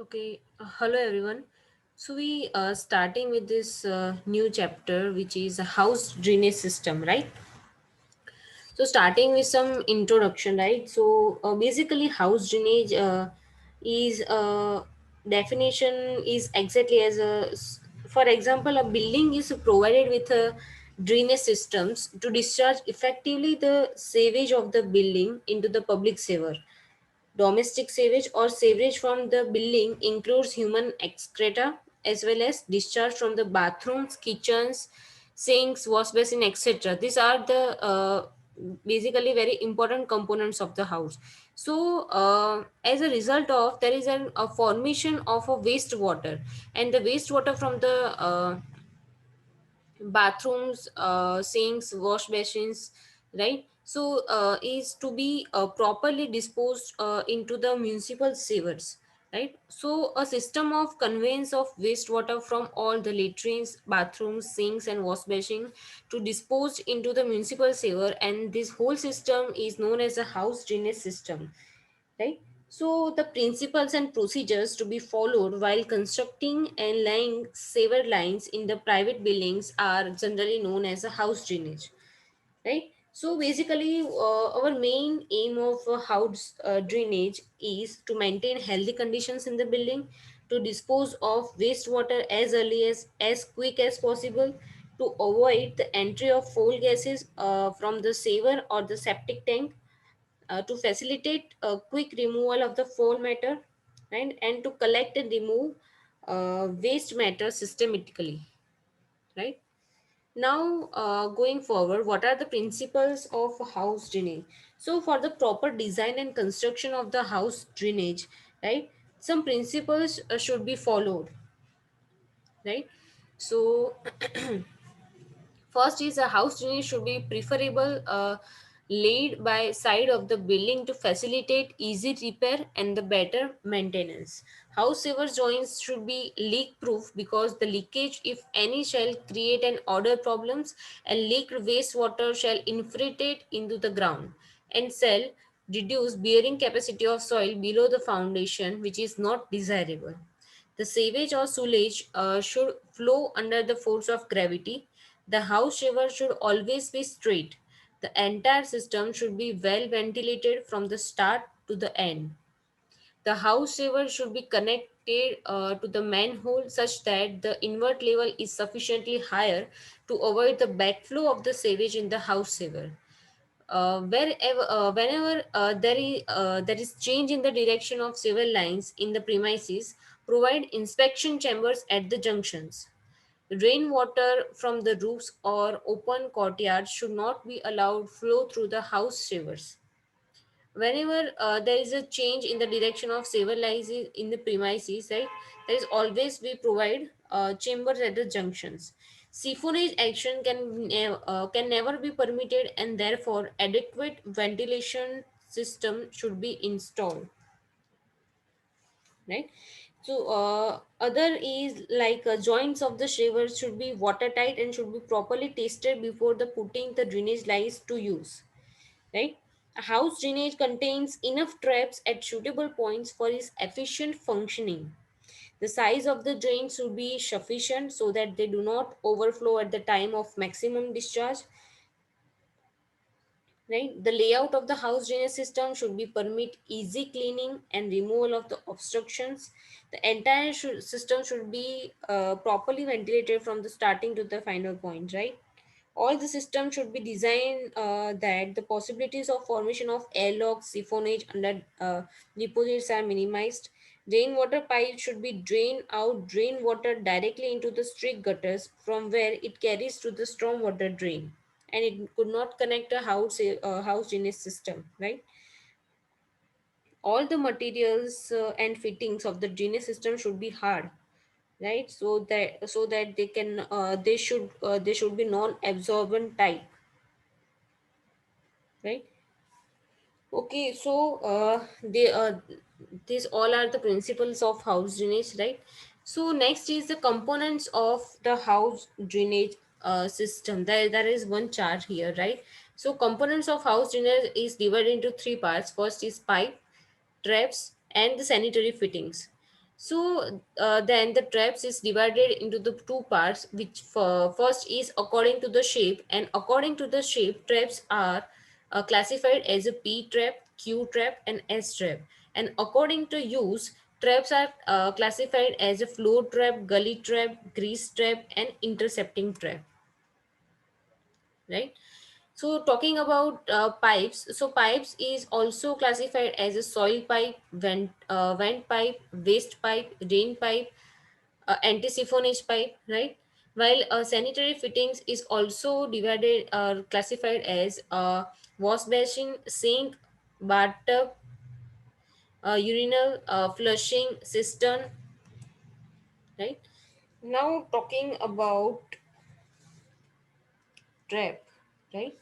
Okay, hello everyone. So we are starting with this new chapter, which is a house drainage system, right? So starting with some introduction, right? So basically, house drainage is definition is exactly as for example, a building is provided with a drainage systems to discharge effectively the sewage of the building into the public sewer. Domestic sewage or sewage from the building includes human excreta as well as discharge from the bathrooms, kitchens, sinks, wash basin, etc. These are the basically very important components of the house. So, as a result of there is a formation of a wastewater, and the wastewater from the bathrooms, sinks, wash basins, right? So is to be properly disposed into the municipal sewers, right? So a system of conveyance of wastewater from all the latrines, bathrooms, sinks and wash basin to disposed into the municipal sewer, and this whole system is known as a house drainage system, right? So the principles and procedures to be followed while constructing and laying sewer lines in the private buildings are generally known as a house drainage, right? So basically, our main aim of house drainage is to maintain healthy conditions in the building, to dispose of wastewater as early as quick as possible, to avoid the entry of foul gases from the sewer or the septic tank, to facilitate a quick removal of the foul matter, and to collect and remove waste matter systematically, right? Now, going forward, what are the principles of house drainage? So, for the proper design and construction of the house drainage, right, some principles should be followed, right? So, first is a house drainage should be preferable laid by side of the building to facilitate easy repair and the better maintenance. House sewer joints should be leak proof because the leakage, if any, shall create an odor problems, and leaked wastewater shall infiltrate into the ground and shall reduce bearing capacity of soil below the foundation, which is not desirable. The sewage or sewage should flow under the force of gravity. The house shower should always be straight. The entire system should be well ventilated from the start to the end. The house shower should be connected to the manhole such that the invert level is sufficiently higher to avoid the backflow of the sewage in the house shower. Whenever there is change in the direction of sewer lines in the premises, provide inspection chambers at the junctions. Rainwater from the roofs or open courtyards should not be allowed flow through the house showers. Whenever there is a change in the direction of sewer lines in the premises, right, there is always we provide chambers at the junctions. Siphonage action can never be permitted, and therefore adequate ventilation system should be installed, right? So other is like joints of the showers should be watertight and should be properly tested before the putting the drainage lines to use, right? A house drainage contains enough traps at suitable points for its efficient functioning. The size of the drain should be sufficient so that they do not overflow at the time of maximum discharge, right? The layout of the house drainage system should be permit easy cleaning and removal of the obstructions. The entire system should be properly ventilated from the starting to the final point, right? All the systems should be designed that the possibilities of formation of airlocks, siphonage under deposits are minimized. Rainwater pipes should be drained out, drain water directly into the street gutters from where it carries to the storm water drain, and it could not connect a house drainage system, right? All the materials and fittings of the drainage system should be hard, right? So that they should be non-absorbent type, right? Okay, so these all are the principles of house drainage, right? So next is the components of the house drainage system. There is one chart here, right? So components of house drainage is divided into three parts. First is pipe, traps, and the sanitary fittings. So then the traps is divided into the two parts, which first is according to the shape, and according to the shape, traps are classified as a P trap, Q trap, and S trap. And according to use, traps are classified as a flow trap, gully trap, grease trap, and intercepting trap. Right. So talking about pipes, so pipes is also classified as a soil pipe, vent pipe, waste pipe, drain pipe, anti-siphonage pipe, right? While sanitary fittings is also divided or classified as wash basin, sink, bathtub, urinal, flushing, cistern, right? Now talking about trap, right?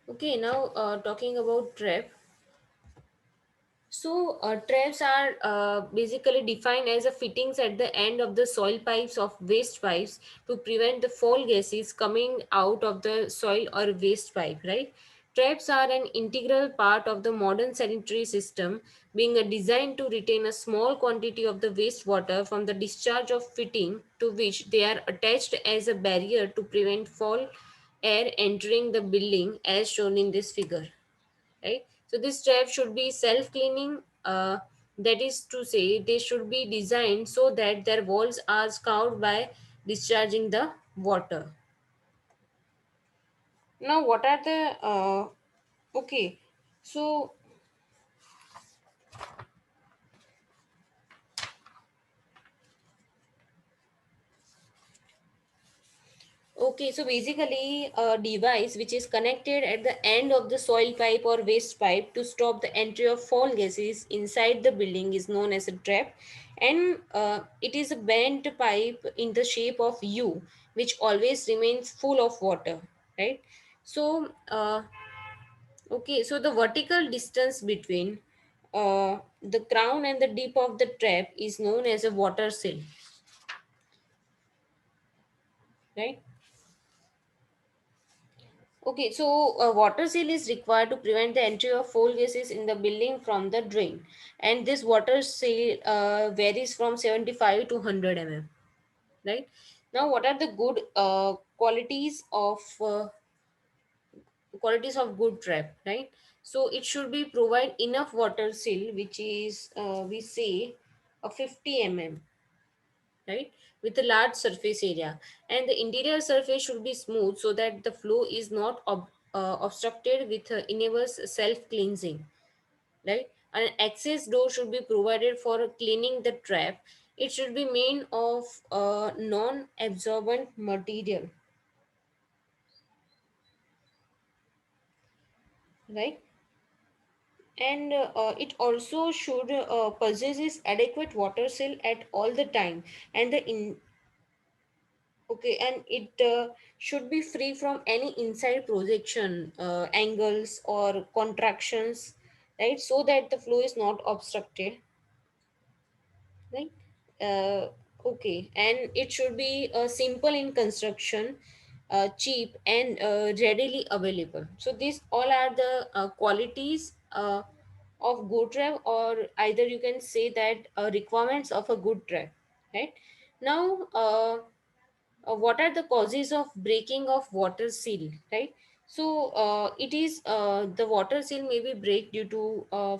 Okay, now talking about trap. So, traps are basically defined as a fittings at the end of the soil pipes of waste pipes to prevent the fall gases coming out of the soil or waste pipe, right? Traps are an integral part of the modern sanitary system, being designed to retain a small quantity of the wastewater from the discharge of fitting to which they are attached as a barrier to prevent fall air entering the building as shown in this figure, right? So this trap should be self-cleaning. That is to say, they should be designed so that their walls are scoured by discharging the water. Now, what are the okay? So okay, so basically, a device which is connected at the end of the soil pipe or waste pipe to stop the entry of fall gases inside the building is known as a trap, and it is a bent pipe in the shape of U, which always remains full of water, right? So, okay, so the vertical distance between the crown and the dip of the trap is known as a water sill, right? Okay, so a water seal is required to prevent the entry of foul gases in the building from the drain, and this water seal varies from 75 to 100 mm. Right now, what are the good qualities of good trap? Right, so it should be provide enough water seal, which is we say a 50 mm, right, with a large surface area, and the interior surface should be smooth so that the flow is not obstructed, with enables self cleansing, right? An access door should be provided for cleaning the trap. It should be made of non absorbent material, right? And it also should possesses adequate water seal at all the time, and the okay, and it should be free from any inside projection, angles or contractions, right? So that the flow is not obstructed, right? Uh, okay, and it should be simple in construction, cheap, and readily available. So these all are the qualities of good trap, or either you can say that requirements of a good trap, right? Now, what are the causes of breaking of water seal, right? So it is the water seal may be break due to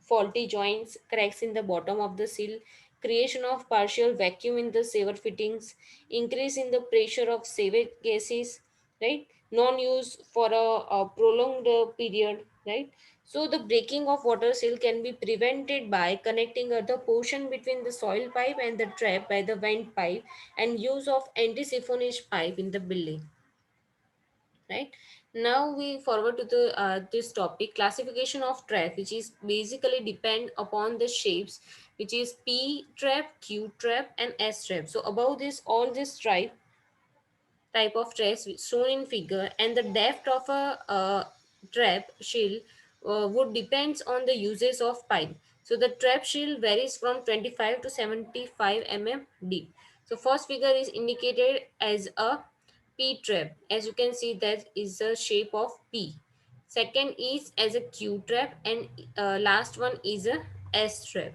faulty joints, cracks in the bottom of the seal, creation of partial vacuum in the sewer fittings, increase in the pressure of sewage gases, right? Non-use for a prolonged period, right? So the breaking of water seal can be prevented by connecting the portion between the soil pipe and the trap by the vent pipe, and use of anti-siphonage pipe in the building, right? Now we forward to the this topic, classification of trap, which is basically depend upon the shapes, which is P trap, Q trap, and S trap. So above this, all this type of traps shown in figure, and the depth of a trap shield would depends on the uses of pipe. So the trap shield varies from 25 to 75 mm deep. So first figure is indicated as a P trap. As you can see, that is the shape of P. Second is as a Q trap, and last one is a S trap.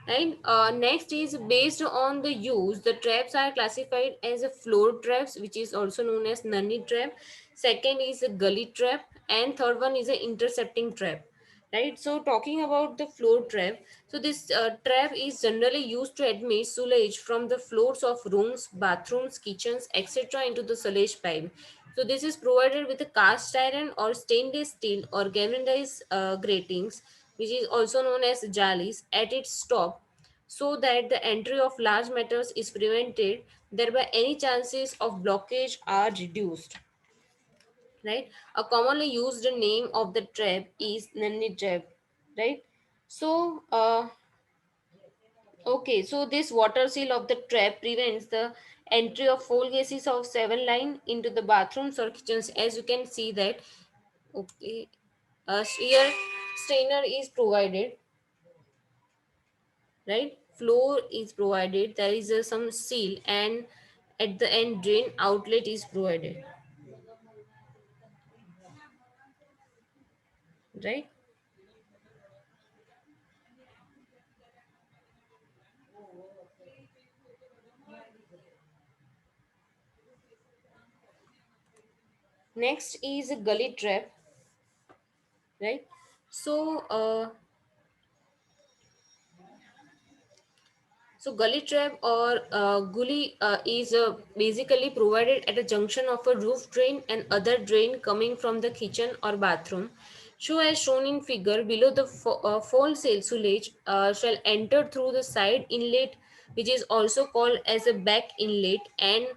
Right. Next is based on the use. The traps are classified as a floor traps, which is also known as nunny trap. Second is a gully trap, and third one is an intercepting trap. Right. So talking about the floor trap, so this trap is generally used to admit sewage from the floors of rooms, bathrooms, kitchens, etc. into the sewage pipe. So this is provided with a cast iron or stainless steel or galvanized gratings, which is also known as jalis, at its top, so that the entry of large metals is prevented, thereby any chances of blockage are reduced. Right? A commonly used name of the trap is Nanny trap. Right? So, okay, so this water seal of the trap prevents the entry of foul gases of seven line into the bathrooms or kitchens. As you can see that, okay, a shear strainer is provided, right? Floor is provided. There is some seal, and at the end, drain outlet is provided, right? Next is a gully trap, right? So, gully trap or gully is basically provided at a junction of a roof drain and other drain coming from the kitchen or bathroom. So, as shown in figure below, the fall sewage shall enter through the side inlet, which is also called as a back inlet, and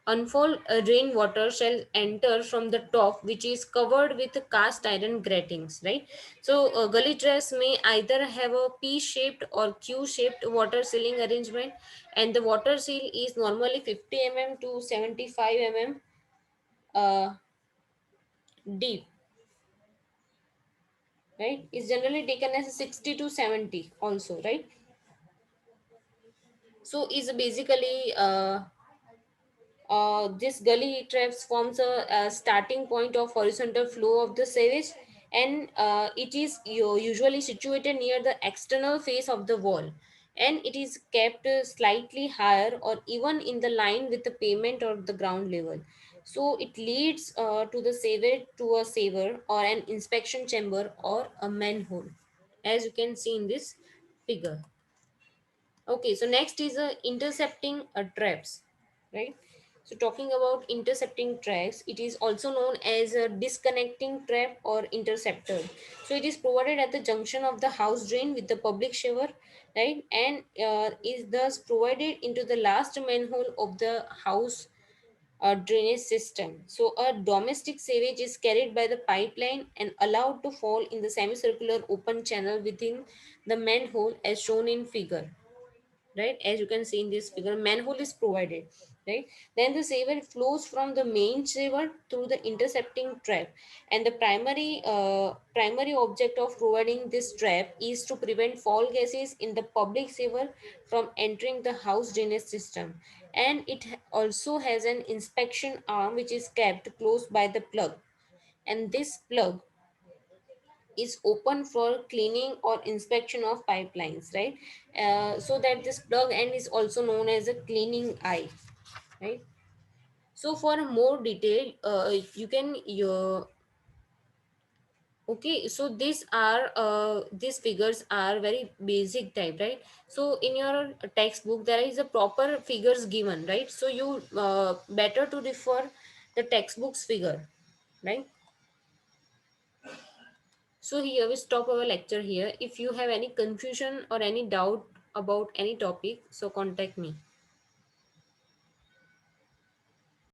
unfold rainwater shall enter from the top, which is covered with cast iron gratings, right? So, gully traps may either have a P-shaped or Q-shaped water sealing arrangement, and the water seal is normally 50 to 75 uh, deep, right? Is generally taken as a 60 to 70 also, right? So, is basically this gully traps forms a starting point of horizontal flow of the sewage, and it is usually situated near the external face of the wall, and it is kept slightly higher or even in the line with the pavement or the ground level. So it leads to the sewage to a saver or an inspection chamber or a manhole, as you can see in this figure. Okay, so next is intercepting traps, right? So talking about intercepting traps, it is also known as a disconnecting trap or interceptor. So it is provided at the junction of the house drain with the public shower, right? And is thus provided into the last manhole of the house drainage system. So a domestic sewage is carried by the pipeline and allowed to fall in the semicircular open channel within the manhole as shown in figure, right? As you can see in this figure, manhole is provided, right? Then the sewer flows from the main sewer through the intercepting trap, and the primary object of providing this trap is to prevent fall gases in the public sewer from entering the house drainage system. And it also has an inspection arm which is kept close by the plug, and this plug is open for cleaning or inspection of pipelines, right? So that this plug end is also known as a cleaning eye, right? So for more detail, you can okay, so these figures are very basic type, right? So in your textbook there is a proper figures given, right? So you better to refer the textbook's figure, right? So here we stop our lecture here. If you have any confusion or any doubt about any topic, so contact me.